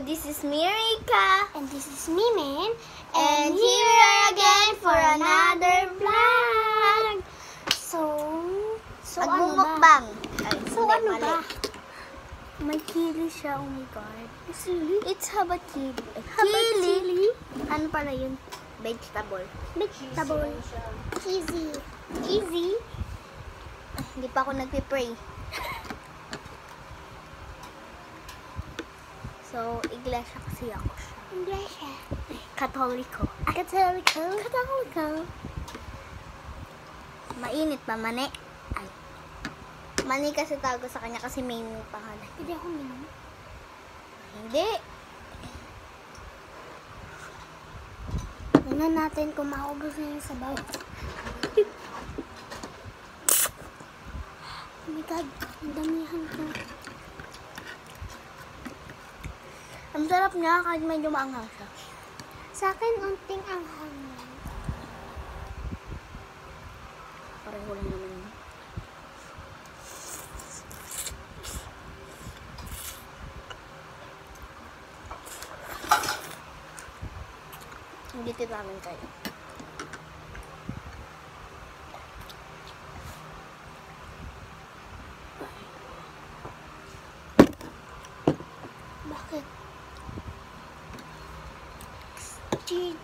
this is Mirika. And this is Mimin. And here we are again for another vlog. So Magmumukbang. So ano ba? May chili siya, oh my god. It's haba chili. Chili? Ano pala yun? Vegetable. Vegetable. Cheesy. Cheesy? Hindi pa ako nagpipray. So, iglesia kasi ako. Iglesia. Katoliko. Katoliko. Mainit pa, mani. Ay. Mani kasi tawag ko sa kanya kasi may pangalan. Hindi ako minum. Hindi. Tingnan natin kung maubos na yung sabaw. Oh my god, ang damihan ko. Ang sarap niya kahit medyo maanghang siya. Sa akin, unting anghang lang. Pareho lang naman yun. Hindi namin kayo. Bakit? G.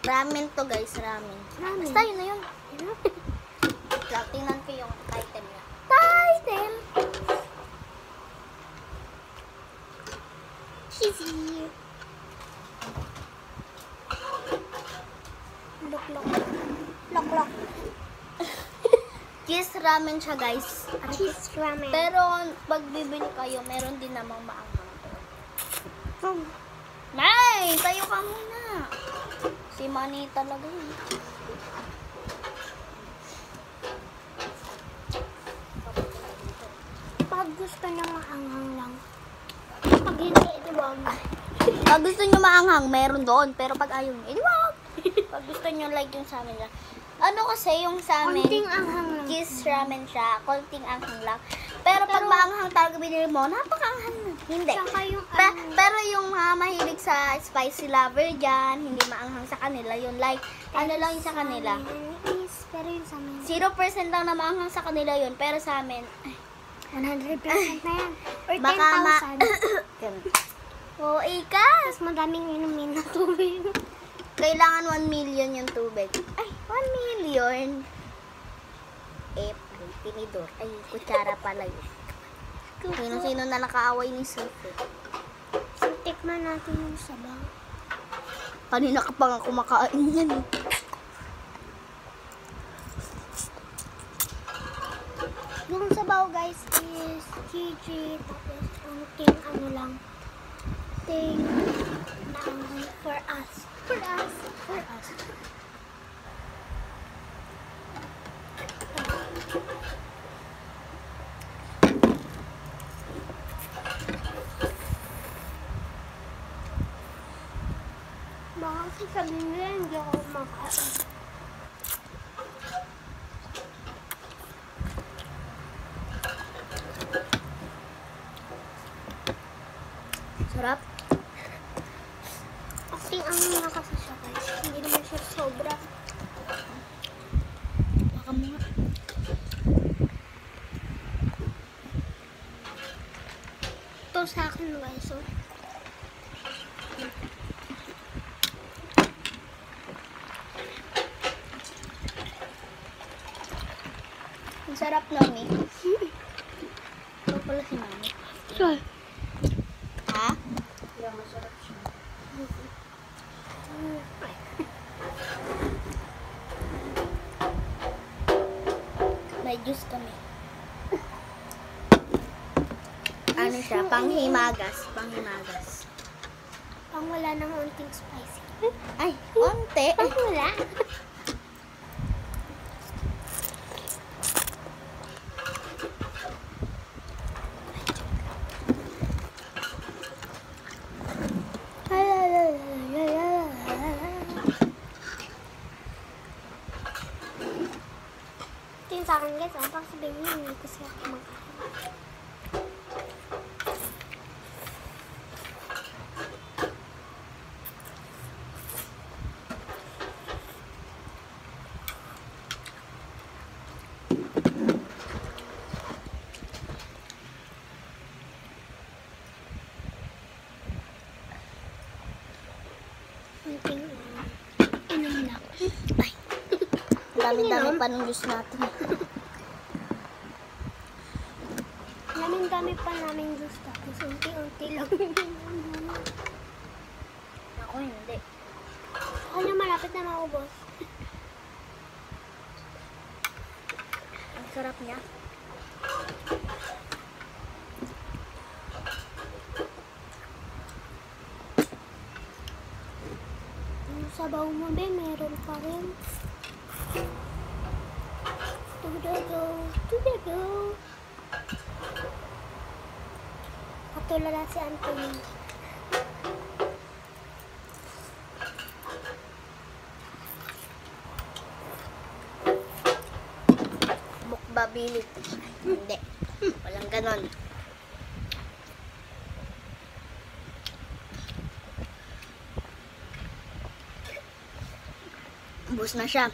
Ramen to guys, ramen. Ramen? Basta yun na yun. Tingnan ko yung title niya. Title! Cheesy. Look. Cheese ramen siya guys. Cheese ramen. Pero pag bibili kayo, meron din namang maanghang to. Nay! Tayo ka muna. Si Manny talaga yun. Pag gusto niya maanghang lang. Pag hindi, wag. Pag gusto nyo maanghang, meron doon. Pero pag ayaw nyo, wag. Pag gusto nyo like yung sa amin lang. Ano kasi yung sa amin, Konting anghang lang. cheese ramen siya. Konting anghang lang. Pero pag maanghang talaga binili mo, napaka-anghang na. Hindi. Saka yung Pero yung mahilig sa spicy lover dyan, hindi maanghang sa kanila. Yun like, ano lang yun sa kanila. Pero yung sa amin, 0% lang na maanghang sa kanila yun. Pero sa amin, 100% na yan. Or baka 10,000. Oo, ika. Tapos madaming inumin na tubig. Kailangan 1 million yung tubig. Ay, 1 million. Tinidor. Ay, kutsara pala yun. Sino-sino na nakaaway ni Sophie. So, tikman natin yung sabaw. Kanina ka pa nga kumakain yan eh. Yung sabaw guys is GG. Tapos unting ano lang. Ting for us. Baka kasi sabihin nila hindi ako kumakain. Sarap. Acting ang mga kasi siya guys. Hindi naman siya sobra. Baka mo nga. Ito sa akin guys. So. Ang sarap Mami. Ito pala si Mami. Sure. Ha? Yeah, masarap siya. May juice kami. Ano siya? Panghimagas. Pang wala ng unting spicy. Ay, konti. Pang wala. Sa akin guys, ang pang sabihin niyo, hindi kasi ako magkain. dami-dami pa ng juice natin. Dami pa namin juice tapos unti-unti lang. Ako hindi. Ano malapit na maubos? Ang sarap niya. Yung sabaw mo ba, meron pa rin. Tudago, tudago. Katulala si Anthony. Mukbability. Hindi. Walang ganon. Ubus na siya.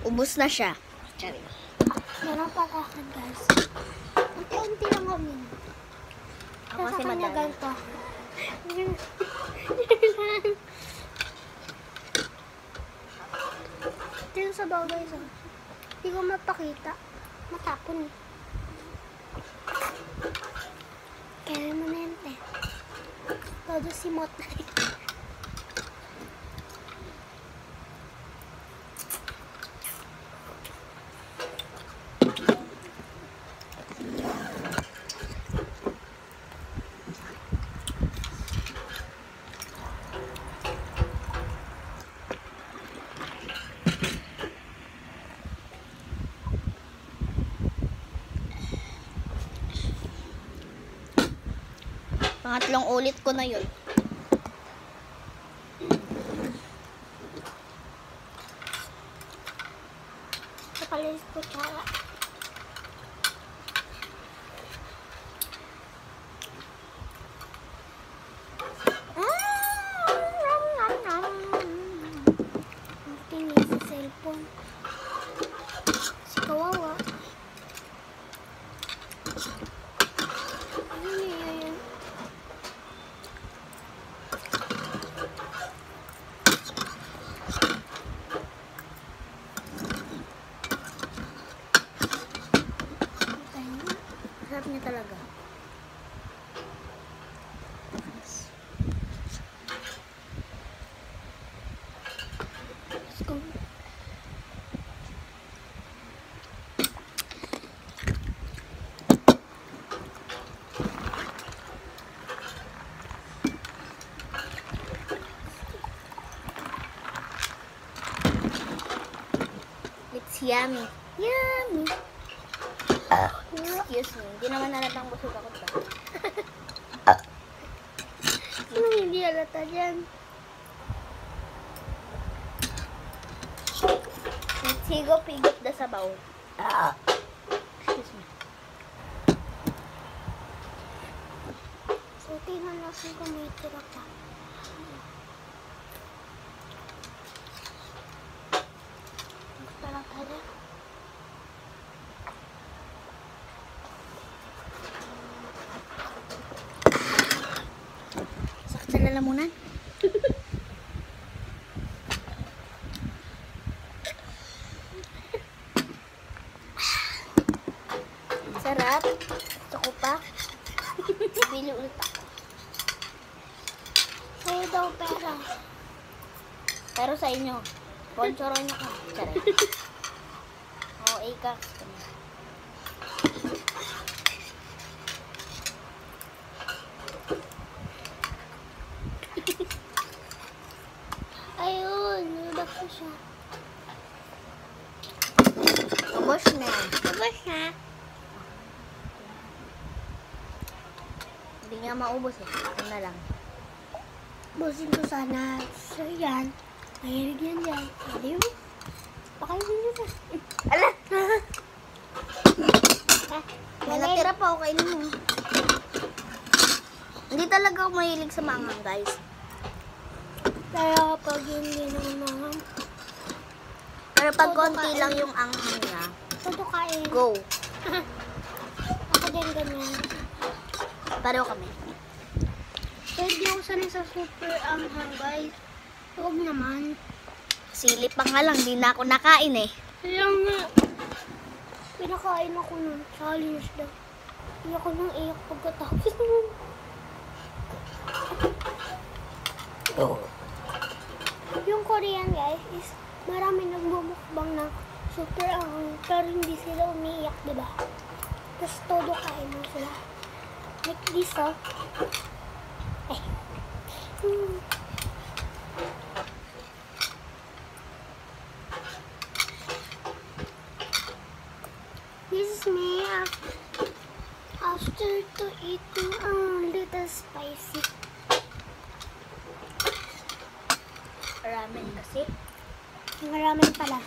Ubus na siya. Sorry. Meron pa kakad, guys. Unti-unti lang kami. Ako kasi kanya madami. ganito. Ito yung sabaw, guys. Oh. Hindi ko mapakita. Matapon. Kaya mo na yan, te. Todo simot na rin. Pangatlong ulit ko na yun. Ito pala yung kutsara. Ang tingin sa cellphone. Si Kawawa. Ayun. Sarap niya talaga. Let's go. It's yummy. Yummy. Excuse me. Hindi naman nalatang busog ako ba? Anong hindi halata dyan? Let's higop-higop na sabaw. Excuse me. So, tingnan natin kung may tira pa. Gusto lang tayo. Sakit sa lalamunan. Sarap. Gusto ko pa. Bili ulit ako. Sa'yo daw pera. Pero sa inyo, sponsoran niyo ka. Charay. Oo, ika. Ayun, nulak ko siya. Ubos na. Tapos na. Hindi nga maubos eh. Ito na lang. Busin ko sana. So, yan. Mahilig yan dyan. Hindi mo. Pakainin nyo na. Ala! Ah, May natira pa, okay na mo. Hindi talaga ako mahilig sa manghang, guys. Kaya kapag hindi naman mahang, Pero pag Todo konti kain. lang yung anghang niya, todo kain. go. Ako din ganyan. Pareho kami. Kaya di ako sanay sa super anghang, guys. Huwag naman. Sili pa nga lang, di na ako nakain eh. Kaya nga. Pinakain ako nun. Challenge daw. Iyak ko nang iyak pagkatapos nun. Yung Korean guys is marami nagbumukbang ng super ang pero hindi sila umiiyak, diba? Tapos todo kain mo sila. Like this, oh. Eh. This is me after to eating a little spicy. Ramen kasi. Maraming pala.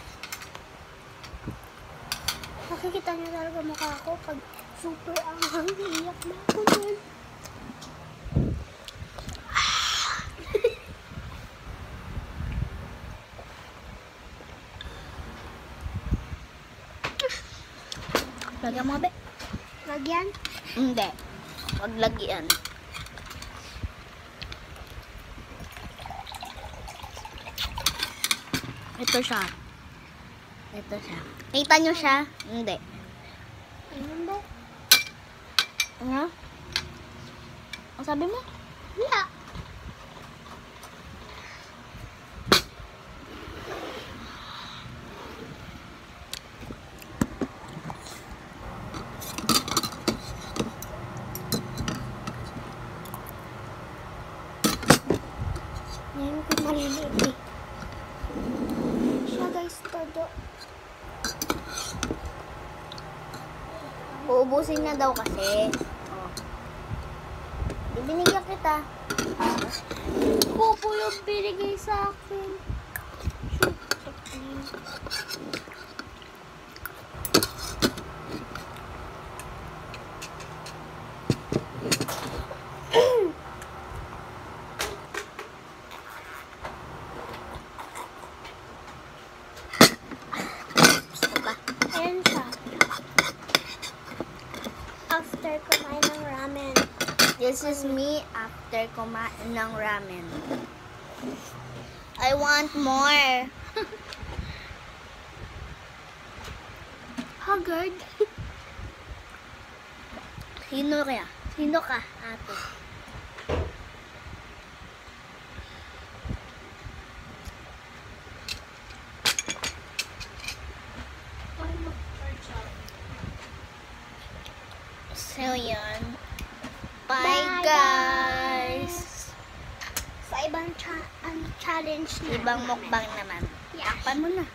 Nakikita niyo talaga mukha ko pag super anghang, iiyak na ako nun. Lagyan mo, be? Lagyan? Hindi. Wag lagyan. Ito siya. Ito siya. Kita nyo siya? Hindi. Ayun ba? Ano? Ang sabi mo? Wala. Ngayon ko maliliit eh. Siya guys, todo. Uubusin niya daw kasi. Oh. Binigyan kita. Popo yung binigay sa akin. Shoot, please. Gusto ba? Ayan siya. After kumain ng ramen. This is me after kumain ng ramen. I want more. Haggard. Sino kaya? Sino ka, ate? So, yun. Bye, Bye, guys! Sa ibang challenge na. Ibang mukbang naman. Yeah. Takpan mo na.